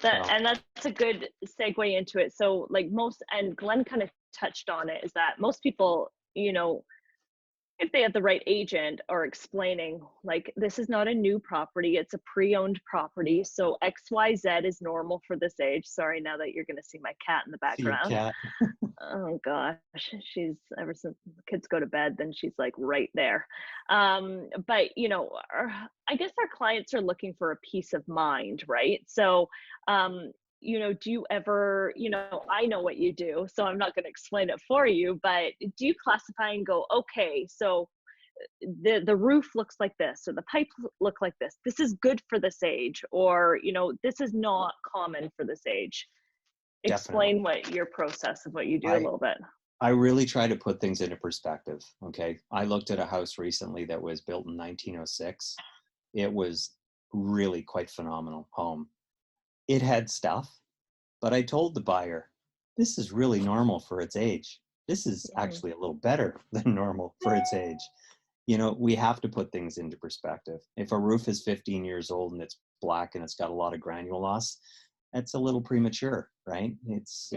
So, And that's a good segue into it. So like and Glenn kind of touched on it, is that most people, if they have the right agent, are explaining like, this is not a new property, it's a pre-owned property, so XYZ is normal for this age. Sorry, now that you're going to see my cat in the see your background. cat. Oh gosh, she's, ever since the kids go to bed, then she's like right there. But I guess our clients are looking for a peace of mind, right? So do you ever, I know what you do, so I'm not going to explain it for you, but do you classify and go, okay, so the roof looks like this, or the pipes look like this is good for this age, or this is not common for this age? Definitely. Explain what your process of what you do a I little bit. I really try to put things into perspective. Okay. I looked at a house recently that was built in 1906. It was really quite phenomenal home. It had stuff, but I told the buyer, this is really normal for its age. This is actually a little better than normal for its age. We have to put things into perspective. If a roof is 15 years old and it's black and it's got a lot of granule loss, that's a little premature, right? It's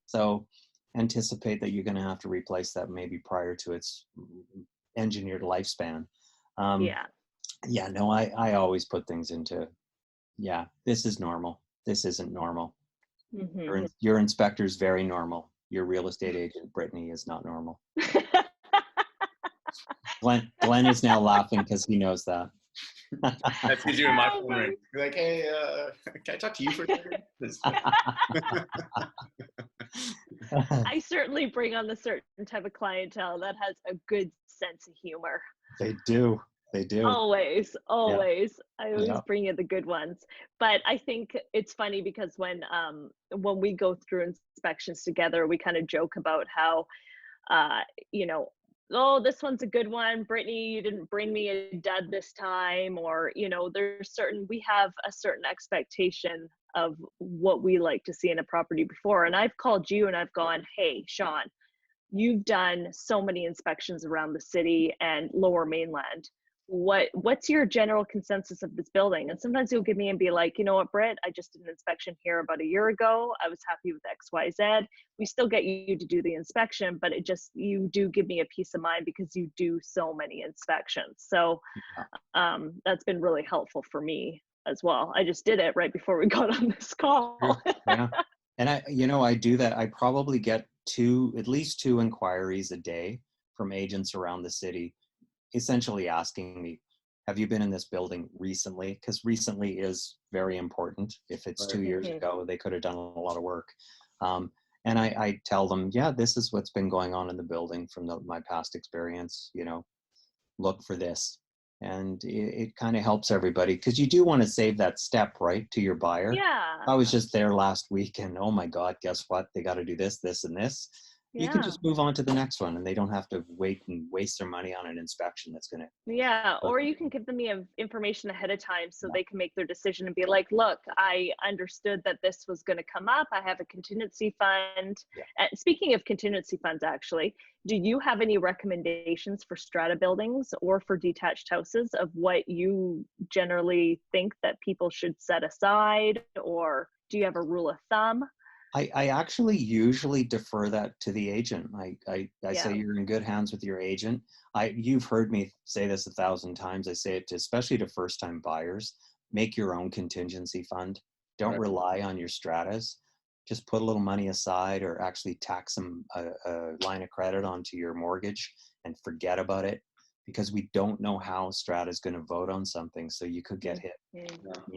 so anticipate that you're going to have to replace that maybe prior to its engineered lifespan. Yeah. Yeah, no, I always put things into, yeah, this is normal. This isn't normal. Your inspector's very normal. Your real estate agent, Brittany, is not normal. Glenn is now laughing because he knows that. That's because you're in my phone ring. You're like, hey, can I talk to you for a second? I certainly bring on the certain type of clientele that has a good sense of humor. They do. Always. Yeah. I always bring you the good ones. But I think it's funny because when we go through inspections together, we kind of joke about how, oh, this one's a good one, Brittany, you didn't bring me a dud this time, or we have a certain expectation of what we like to see in a property before. And I've called you and I've gone, hey, Shawn, you've done so many inspections around the city and Lower Mainland. What's your general consensus of this building? And sometimes you'll give me and be like, you know what, Britt, I just did an inspection here about a year ago. I was happy with XYZ. We still get you to do the inspection, but you do give me a peace of mind because you do so many inspections. So that's been really helpful for me as well. I just did it right before we got on this call. Yeah. And I do that. I probably get at least two inquiries a day from agents around the city, essentially asking me, have you been in this building recently? Because recently is very important. If it's 2 years ago, they could have done a lot of work. And I tell them, yeah, this is what's been going on in the building from my past experience, look for this. And it kind of helps everybody, because you do want to save that step, right, to your buyer. Yeah. I was just there last week and, oh my God, guess what? They got to do this, this, and this. You can just move on to the next one, and they don't have to wait and waste their money on an inspection that's going to. Yeah, or you can give them the information ahead of time so they can make their decision and be like, look, I understood that this was going to come up. I have a contingency fund. Yeah. Speaking of contingency funds, actually, do you have any recommendations for strata buildings or for detached houses of what you generally think that people should set aside, or do you have a rule of thumb? I actually usually defer that to the agent. I say you're in good hands with your agent. You've heard me say this 1,000 times. I say it especially to first-time buyers. Make your own contingency fund. Don't rely on your stratas. Just put a little money aside, or actually tax a line of credit onto your mortgage and forget about it, because we don't know how strata is going to vote on something. So you could get hit. You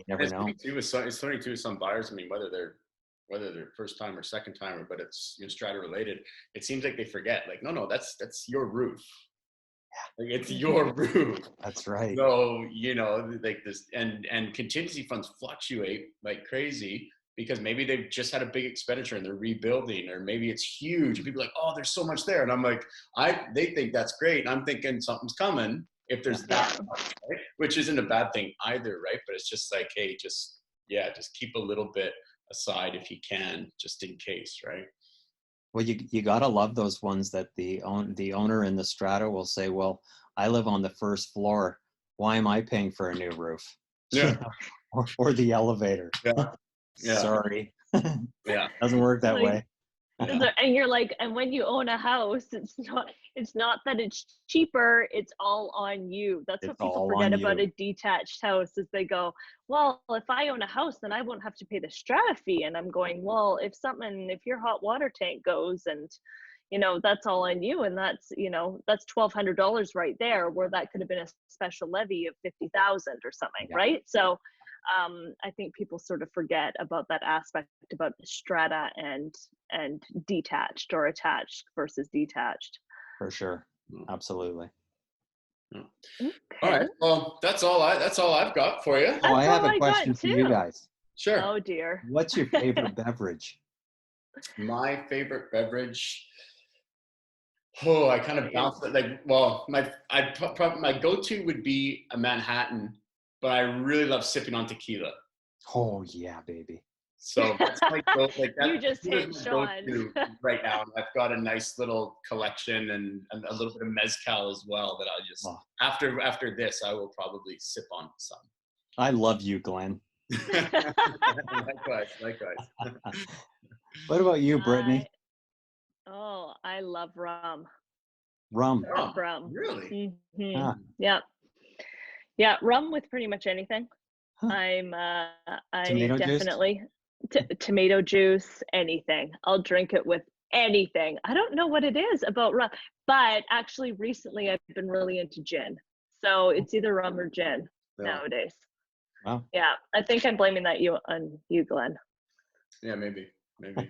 never know. It's funny too with some buyers. I mean, whether they're first time or second timer, but it's strata related, it seems like they forget, like, no, that's your roof. Like, it's your roof. That's right. So, like this, and contingency funds fluctuate like crazy, because maybe they've just had a big expenditure and they're rebuilding, or maybe it's huge and people are like, oh, there's so much there. And I'm like, they think that's great. And I'm thinking something's coming if there's that much, right? Which isn't a bad thing either, right? But it's just like, hey, just keep a little bit aside if you can, just in case, right? Well, you gotta love those ones that the owner in the strata will say, well, I live on the first floor, why am I paying for a new roof? Yeah. Or the elevator. Yeah. Yeah. Sorry. Yeah. Doesn't work that Like, way. Yeah. and you're like, and when you own a house, it's not that it's cheaper, it's all on you. That's what It's people all forget on about you. a detached house is they go, well, if I own a house, then I won't have to pay the strata fee. And I'm going, well, if your hot water tank goes and that's all on you, and that's $1,200 right there, where that could have been a special levy of 50,000 or something, Yeah. right? So I think people sort of forget about that aspect about strata and detached or attached versus detached. For sure. Absolutely. All Okay. right. Well, that's all I've got for you. Oh, I That's have all a I got question for you too. guys. Sure. Oh dear. What's your favorite beverage? My favorite beverage. Oh, I kind of bounce it. Like, well, my go-to would be a Manhattan, but I really love sipping on tequila. Oh yeah, baby. So that's my go. Like You that just tequila's hit my Shawn. go-to right now. And I've got a nice little collection and a little bit of mezcal as well. That I just Oh, after this, I will probably sip on some. I love you, Glenn. Likewise. What about you, Brittany? I love rum. Rum. Oh, Rum. really? Mm-hmm. Huh. Yeah, rum with pretty much anything. Huh. I Tomato juice? definitely tomato juice, anything. I'll drink it with anything. I don't know what it is about rum, but actually recently I've been really into gin. So it's either rum or gin Yeah. nowadays. Wow. Yeah, I think I'm blaming that on you, Glenn. Yeah, maybe.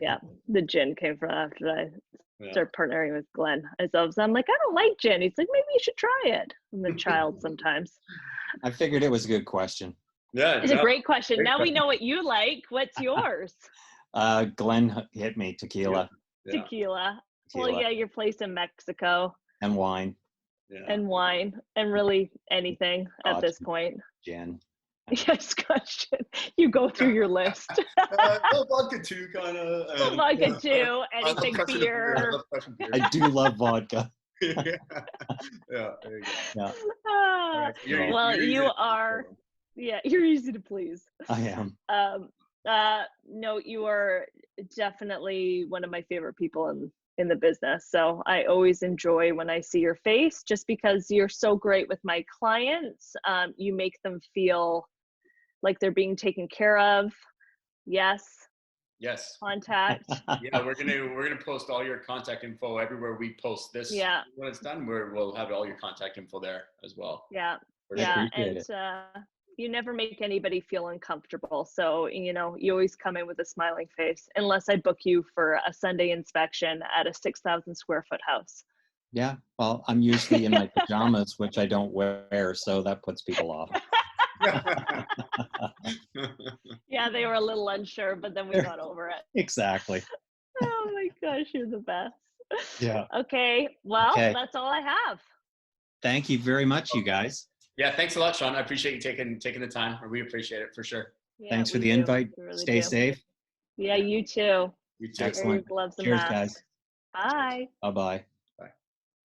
Yeah, the gin came from after I Yeah. started partnering with Glenn. I'm like, I don't like gin. He's like, maybe you should try it. I'm a child sometimes. I figured it was a good question. Yeah, It's a great question. Great Now we question. know what you like. What's yours? Glenn hit me tequila. Yeah. Tequila. Well, Tequila yeah, your place in Mexico and wine. Yeah. and wine and really anything at Scotch, this point. gin. Yes, question. You go through your list. Well, vodka too, kind of. Vodka too, anything beer. I do love vodka. Yeah. There you go. Yeah, Ah, All right, you're well, easy you to are. follow. Yeah, you're easy to please. I am. No, you are definitely one of my favorite people in the business. So I always enjoy when I see your face, just because you're so great with my clients. You make them feel like they're being taken care of. Yes. Yes. Contact. Yeah, we're gonna post all your contact info everywhere we post this. Yeah. When it's done, we'll have all your contact info there as well. Yeah. For Yeah. sure. appreciate And you never make anybody feel uncomfortable. So, you always come in with a smiling face, unless I book you for a Sunday inspection at a 6,000 square foot house. Yeah, well, I'm usually in my pajamas, which I don't wear, so that puts people off. Yeah, they were a little unsure, but then we got over it. Exactly. Oh my gosh, you're the best. Yeah. Okay, well, Okay. that's all I have. Thank you very much, you guys. Yeah, thanks a lot, Shawn. I appreciate you taking the time. We appreciate it for sure. Yeah, Thanks for we the do. invite. We really Stay do. safe. Yeah, you too. You too. Wear your Excellent. gloves and Cheers, masks. guys. Bye. Bye-bye.